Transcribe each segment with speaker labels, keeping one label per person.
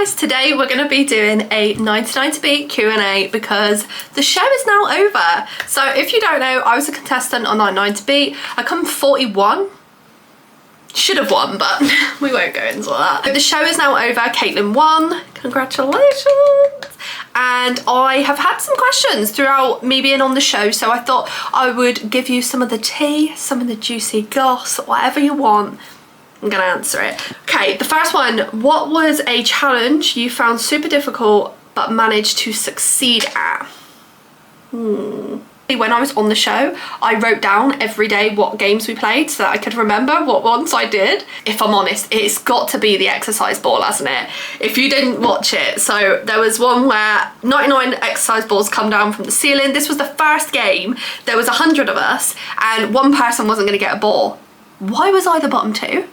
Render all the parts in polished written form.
Speaker 1: guys, today we're going to be doing a 99 to Beat Q&A because the show is now over. So if you don't know, I was a contestant on 99 to Beat. I come 41. Should have won, but we won't go into that. The show is now over. Caitlin won. Congratulations. And I have had some questions throughout me being on the show, so I thought I would give you some of the tea, some of the juicy goss, whatever you want. I'm gonna answer it. Okay, the first one. What was a challenge you found super difficult but managed to succeed at? When I was on the show, I wrote down every day what games we played so that I could remember what ones I did. If I'm honest, it's got to be the exercise ball, hasn't it? If you didn't watch it. So there was one where 99 exercise balls come down from the ceiling. This was the first game. There was 100 of us and one person wasn't gonna get a ball. Why was I the bottom two?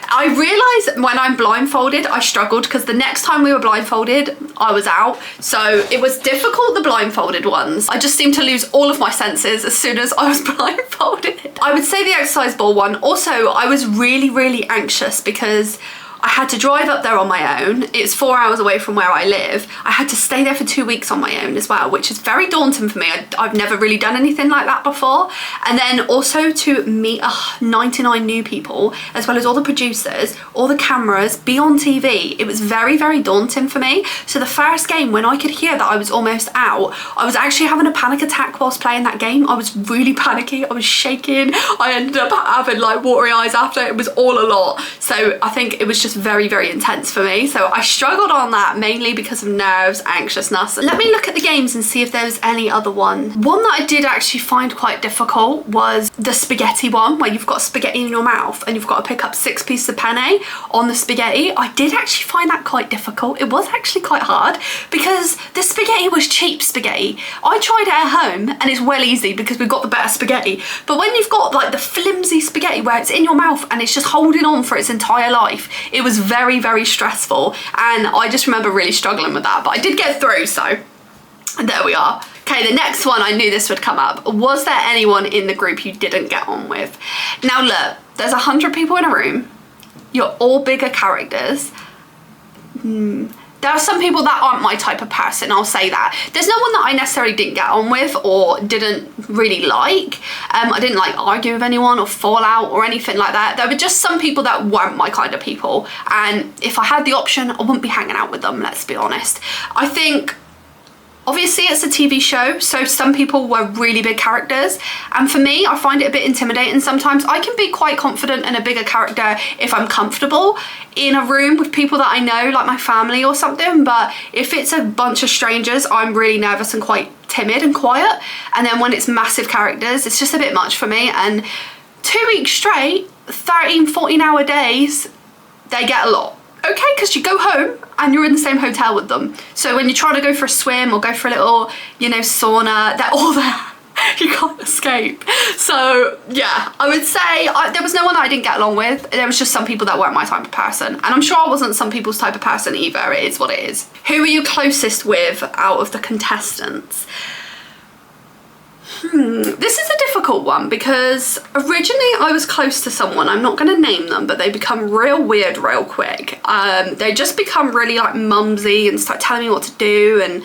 Speaker 1: I realised when I'm blindfolded, I struggled because the next time we were blindfolded, I was out. So it was difficult, the blindfolded ones. I just seemed to lose all of my senses as soon as I was blindfolded. I would say the exercise ball one. Also, I was really, really anxious because I had to drive up there on my own. It's 4 hours away from where I live. I had to stay there for 2 weeks on my own as well, which is very daunting for me. I've never really done anything like that before. And then also to meet 99 new people, as well as all the producers, all the cameras, be on TV. It was very, very daunting for me. So the first game, when I could hear that I was almost out, I was actually having a panic attack whilst playing that game. I was really panicky. I was shaking. I ended up having like watery eyes after. It was all a lot. So I think it was just very, very intense for me. So I struggled on that mainly because of nerves, anxiousness. Let me look at the games and see if there's any other one. One that I did actually find quite difficult was the spaghetti one, where you've got spaghetti in your mouth and you've got to pick up 6 pieces of penne on the spaghetti. I did actually find that quite difficult. It was actually quite hard because the spaghetti was cheap spaghetti. I tried it at home and it's well easy because we've got the better spaghetti. But when you've got like the flimsy spaghetti where it's in your mouth and it's just holding on for its entire life, it was very, very stressful, and I just remember really struggling with that, but I did get through, so there we are. Okay, the next one, I knew this would come up. Was there anyone in the group you didn't get on with? Now look, there's 100 people in a room. You're all bigger characters. There are some people that aren't my type of person, I'll say that. There's no one that I necessarily didn't get on with or didn't really like. I didn't like argue with anyone or fall out or anything like that. There were just some people that weren't my kind of people. And if I had the option, I wouldn't be hanging out with them, let's be honest. I think, obviously it's a TV show, so some people were really big characters. And for me, I find it a bit intimidating sometimes. I can be quite confident in a bigger character if I'm comfortable in a room with people that I know, like my family or something. But if it's a bunch of strangers, I'm really nervous and quite timid and quiet. And then when it's massive characters, it's just a bit much for me. And 2 weeks straight, 13, 14-hour days, they get a lot. Okay, because you go home and you're in the same hotel with them. So when you're trying to go for a swim or go for a little, you know, sauna, they're all there. You can't escape. So yeah, I would say there was no one that I didn't get along with. There was just some people that weren't my type of person. And I'm sure I wasn't some people's type of person either. It is what it is. Who are you closest with out of the contestants? This is a difficult one because originally I was close to someone, I'm not going to name them, but they become real weird real quick. They just become really like mumsy and start telling me what to do, and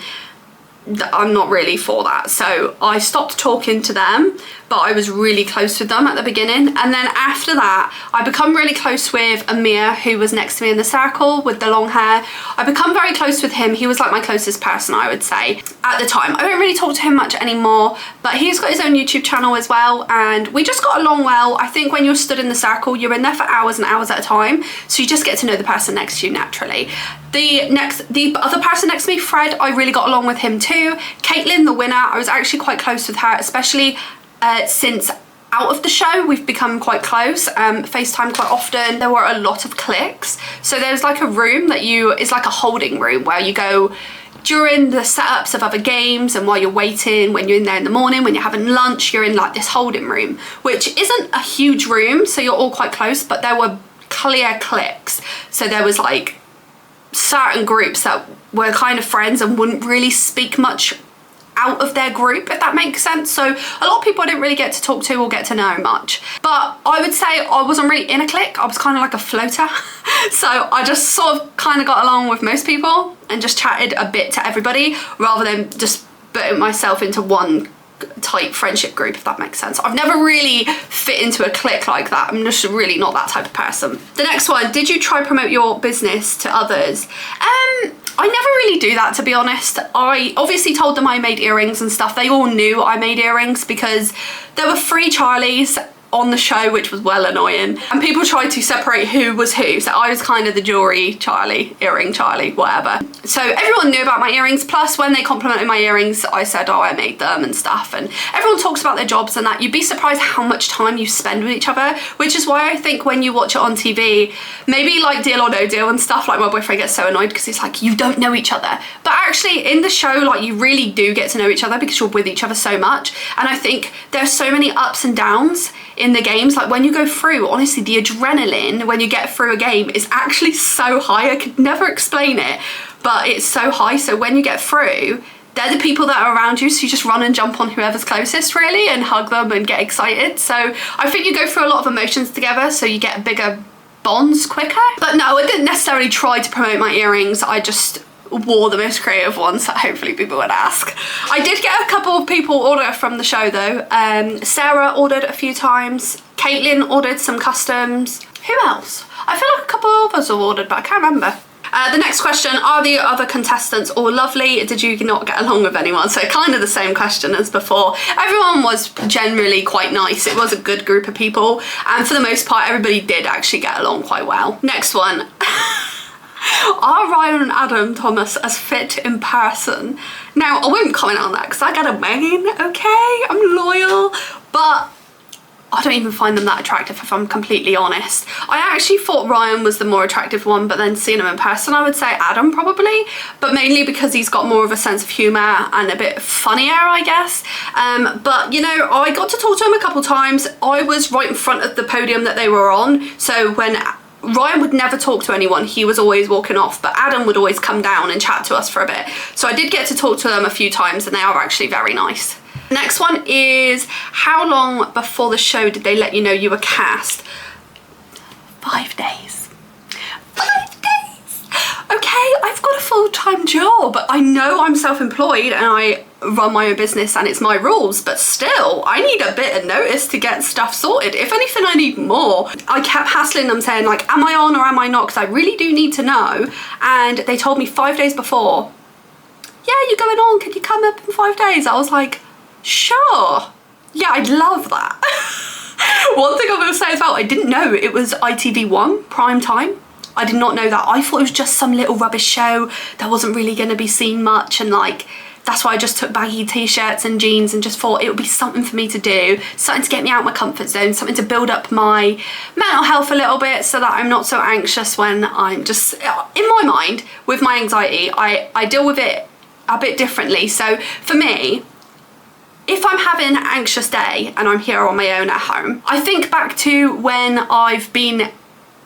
Speaker 1: I'm not really for that. So I stopped talking to them, but I was really close with them at the beginning. And then after that, I become really close with Amir, who was next to me in the circle with the long hair. I become very close with him. He was like my closest person, I would say, at the time. I don't really talk to him much anymore, but he's got his own YouTube channel as well. And we just got along well. I think when you're stood in the circle, you're in there for hours and hours at a time. So you just get to know the person next to you naturally. The other person next to me, Fred, I really got along with him too. Caitlin, the winner, I was actually quite close with her, especially since out of the show we've become quite close. FaceTime quite often. There were a lot of cliques. So there's like a room that it's like a holding room where you go during the setups of other games, and while you're waiting, when you're in there in the morning, when you're having lunch, you're in like this holding room, which isn't a huge room, so you're all quite close, but there were clear cliques. So there was like certain groups that were kind of friends and wouldn't really speak much out of their group, if that makes sense. So a lot of people I didn't really get to talk to or get to know much. But I would say I wasn't really in a clique. I was kind of like a floater. So I just sort of kind of got along with most people and just chatted a bit to everybody rather than just putting myself into one type friendship group, if that makes sense. I've never really fit into a clique like that. I'm just really not that type of person. The next one, did you try promote your business to others? I never really do that, to be honest. I obviously told them I made earrings and stuff. They all knew I made earrings because there were 3 Charlies on the show, which was well annoying, and people tried to separate who was who. So I was kind of the jewelry Charlie, earring Charlie, whatever. So everyone knew about my earrings. Plus when they complimented my earrings, I said, oh, I made them and stuff. And everyone talks about their jobs and that. You'd be surprised how much time you spend with each other, which is why I think when you watch it on TV, maybe like Deal or No Deal and stuff, like my boyfriend gets so annoyed because he's like, you don't know each other. But actually in the show, like you really do get to know each other because you're with each other so much. And I think there's so many ups and downs in the games. Like when you go through, honestly, the adrenaline when you get through a game is actually so high. I could never explain it, but it's so high. So when you get through, they're the people that are around you, so you just run and jump on whoever's closest really and hug them and get excited. So I think you go through a lot of emotions together, so you get bigger bonds quicker. But no, I didn't necessarily try to promote my earrings. I just wore the most creative ones that hopefully people would ask. I did get a couple of people order from the show though. Sarah ordered a few times. Caitlin ordered some customs. Who else? I feel like a couple of others have ordered, but I can't remember. The next question, are the other contestants all lovely? Did you not get along with anyone? So kind of the same question as before. Everyone was generally quite nice. It was a good group of people. And for the most part, everybody did actually get along quite well. Next one. Are Ryan and Adam Thomas as fit in person? Now, I won't comment on that because I get a Megan, okay? I'm loyal, but I don't even find them that attractive if I'm completely honest. I actually thought Ryan was the more attractive one, but then seeing him in person, I would say Adam probably, but mainly because he's got more of a sense of humour and a bit funnier, I guess. But you know, I got to talk to him a couple times. I was right in front of the podium that they were on, so when Ryan would never talk to anyone, he was always walking off, but Adam would always come down and chat to us for a bit. So I did get to talk to them a few times and they are actually very nice. Next one is, how long before the show did they let you know you were cast? 5 days. 5 days! Okay, I've got a full-time job. I know I'm self-employed and I run my own business and it's my rules, but still, I need a bit of notice to get stuff sorted. If anything, I need more. I kept hassling them saying like, am I on or am I not? Because I really do need to know. And they told me 5 days before, yeah, you're going on, can you come up in 5 days? I was like, sure. Yeah, I'd love that. One thing I'm gonna say as well, I didn't know it was ITV1 prime time. I did not know that. I thought it was just some little rubbish show that wasn't really gonna be seen much, and like, that's why I just took baggy t-shirts and jeans and just thought it would be something for me to do, something to get me out of my comfort zone, something to build up my mental health a little bit so that I'm not so anxious when I'm just, in my mind, with my anxiety, I deal with it a bit differently. So for me, if I'm having an anxious day and I'm here on my own at home, I think back to when I've been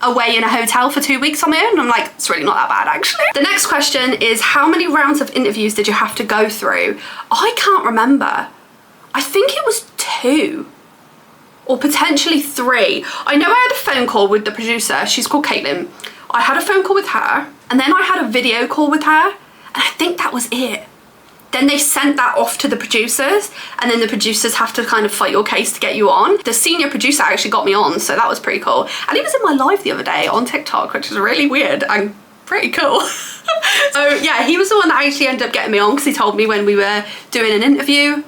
Speaker 1: away in a hotel for 2 weeks on my own, and I'm like, it's really not that bad actually. The next question is, how many rounds of interviews did you have to go through? I can't remember. I think it was 2 or potentially 3. I know I had a phone call with the producer, she's called Caitlin. I had a phone call with her and then I had a video call with her, and I think that was it. Then they sent that off to the producers, and then the producers have to kind of fight your case to get you on. The senior producer actually got me on, so that was pretty cool. And he was in my live the other day on TikTok, which is really weird and pretty cool. So yeah, he was the one that actually ended up getting me on because he told me when we were doing an interview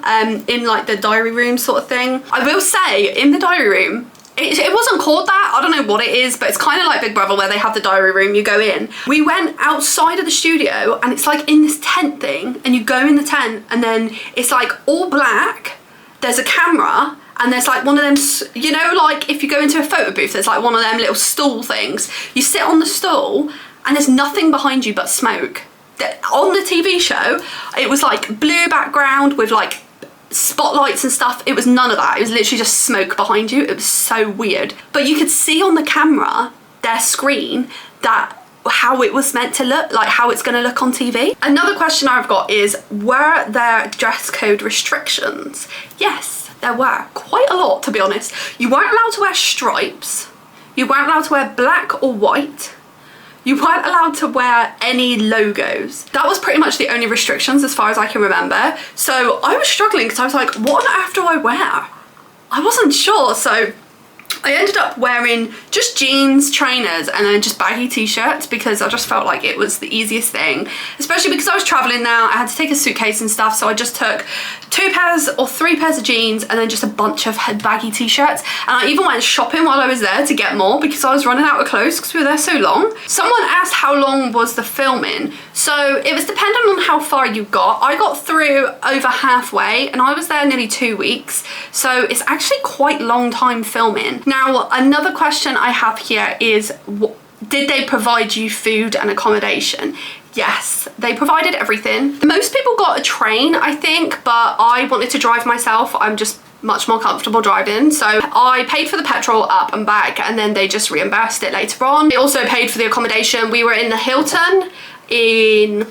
Speaker 1: in like the diary room sort of thing. I will say, in the diary room, it wasn't called that, I don't know what it is, but it's kind of like Big Brother where they have the diary room, you go in. We went outside of the studio and it's like in this tent thing, and you go in the tent and then it's like all black, there's a camera, and there's like one of them, you know, like if you go into a photo booth, there's like one of them little stool things. You sit on the stool and there's nothing behind you but smoke. On the TV show, it was like blue background with like spotlights and stuff. It was none of that. It was literally just smoke behind you. It was so weird. But you could see on the camera, their screen, that how it was meant to look, like how it's going to look on TV. Another question I've got is, were there dress code restrictions? Yes, there were. Quite a lot, to be honest. You weren't allowed to wear stripes. You weren't allowed to wear black or white. You weren't allowed to wear any logos. That was pretty much the only restrictions as far as I can remember. So I was struggling because I was like, what on earth do I wear? I wasn't sure, so I ended up wearing just jeans, trainers, and then just baggy t-shirts because I just felt like it was the easiest thing, especially because I was traveling now. I had to take a suitcase and stuff, so I just took 2 pairs or 3 pairs of jeans and then just a bunch of baggy t-shirts. And I even went shopping while I was there to get more because I was running out of clothes because we were there so long. Someone asked how long was the filming. So it was dependent on how far you got. I got through over halfway and I was there nearly 2 weeks. So it's actually quite long time filming. Now, another question I have here is, did they provide you food and accommodation? Yes, they provided everything. Most people got a train, I think, but I wanted to drive myself. I'm just much more comfortable driving, so I paid for the petrol up and back, and then they just reimbursed it later on. They also paid for the accommodation. We were in the Hilton in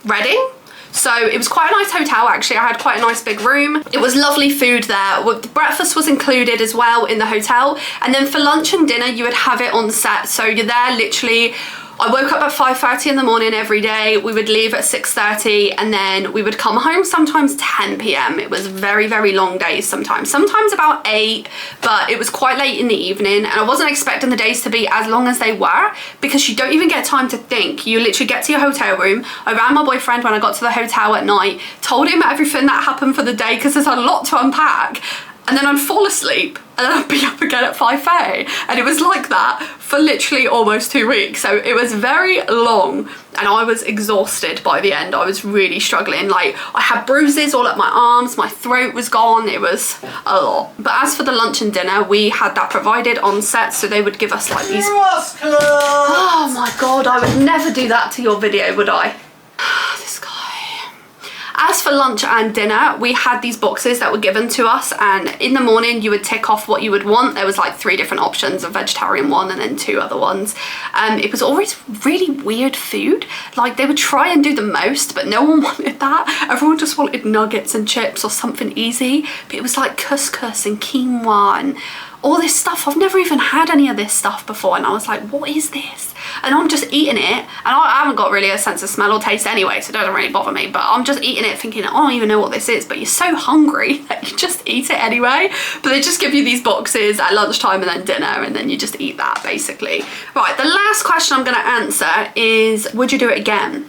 Speaker 1: Reading. So it was quite a nice hotel, actually. I had quite a nice big room. It was lovely food there. The breakfast was included as well in the hotel. And then for lunch and dinner, you would have it on set. So you're there literally. I woke up at 5:30 in the morning every day. We would leave at 6:30 and then we would come home sometimes 10 p.m. It was very, very long days sometimes about 8, but it was quite late in the evening, and I wasn't expecting the days to be as long as they were because you don't even get time to think. You literally get to your hotel room. I rang my boyfriend when I got to the hotel at night, told him everything that happened for the day because there's a lot to unpack. And then I'd fall asleep and then I'd be up again at 5:30. And it was like that for literally almost 2 weeks. So it was very long and I was exhausted by the end. I was really struggling. Like, I had bruises all up my arms, my throat was gone. It was a lot. But as for the lunch and dinner, we had that provided on set. So they would give us like these. Oh my God, I would never do that to your video, would I? This guy. As for lunch and dinner, we had these boxes that were given to us, and in the morning you would tick off what you would want. There was like 3 different options, a vegetarian one and then 2 other ones. It was always really weird food. Like, they would try and do the most, but no one wanted that. Everyone just wanted nuggets and chips or something easy. But it was like couscous and quinoa and all this stuff. I've never even had any of this stuff before, and I was like, what is this? And I'm just eating it, and I haven't got really a sense of smell or taste anyway, so it doesn't really bother me, but I'm just eating it thinking, I don't even know what this is, but you're so hungry that you just eat it anyway. But they just give you these boxes at lunchtime and then dinner, and then you just eat that basically. Right, the last question I'm going to answer is, would you do it again?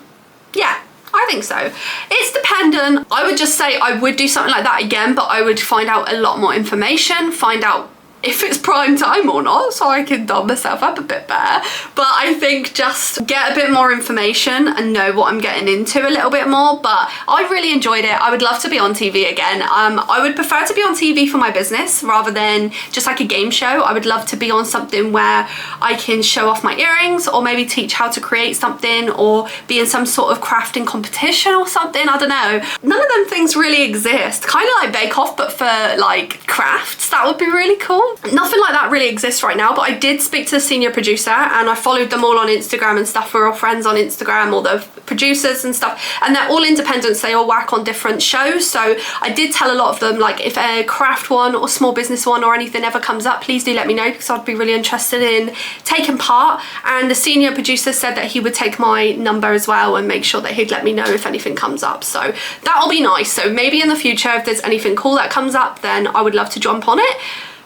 Speaker 1: Yeah, I think so. It's dependent. I would just say I would do something like that again, but I would find out a lot more information, find out if it's prime time or not, so I can doll myself up a bit better. But I think just get a bit more information and know what I'm getting into a little bit more. But I really enjoyed it. I would love to be on TV again. I would prefer to be on TV for my business rather than just like a game show. I would love to be on something where I can show off my earrings, or maybe teach how to create something, or be in some sort of crafting competition or something. I don't know. None of them things really exist. Kind of like Bake Off, but for like crafts. That would be really cool. Nothing like that really exists right now, but I did speak to the senior producer and I followed them all on Instagram and stuff. We're all friends on Instagram, all the producers and stuff, and they're all independents. They all work on different shows. So I did tell a lot of them, like, if a craft one or small business one or anything ever comes up, please do let me know, because I'd be really interested in taking part. And the senior producer said that he would take my number as well and make sure that he'd let me know if anything comes up. So that'll be nice. So maybe in the future, if there's anything cool that comes up, then I would love to jump on it.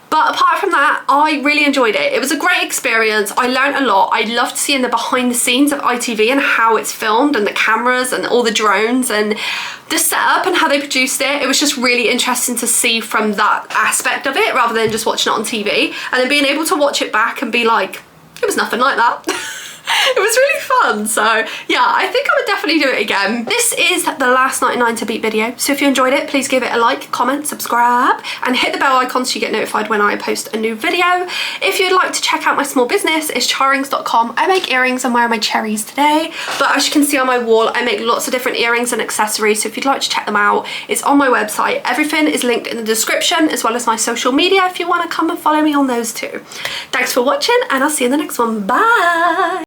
Speaker 1: But apart from that, I really enjoyed it. It was a great experience. I learned a lot. I loved seeing the behind the scenes of ITV and how it's filmed, and the cameras and all the drones and the setup and how they produced it. It was just really interesting to see from that aspect of it rather than just watching it on TV, and then being able to watch it back and be like, it was nothing like that. It was really fun. So yeah, I think I would definitely do it again. This is the last 99 to beat video, so if you enjoyed it, please give it a like, comment, subscribe, and hit the bell icon so you get notified when I post a new video. If you'd like to check out my small business, it's charrings.com. I make earrings. I'm wearing my cherries today, but as you can see on my wall, I make lots of different earrings and accessories, so if you'd like to check them out, it's on my website. Everything is linked in the description, as well as my social media if you want to come and follow me on those too. Thanks for watching, and I'll see you in the next one. Bye.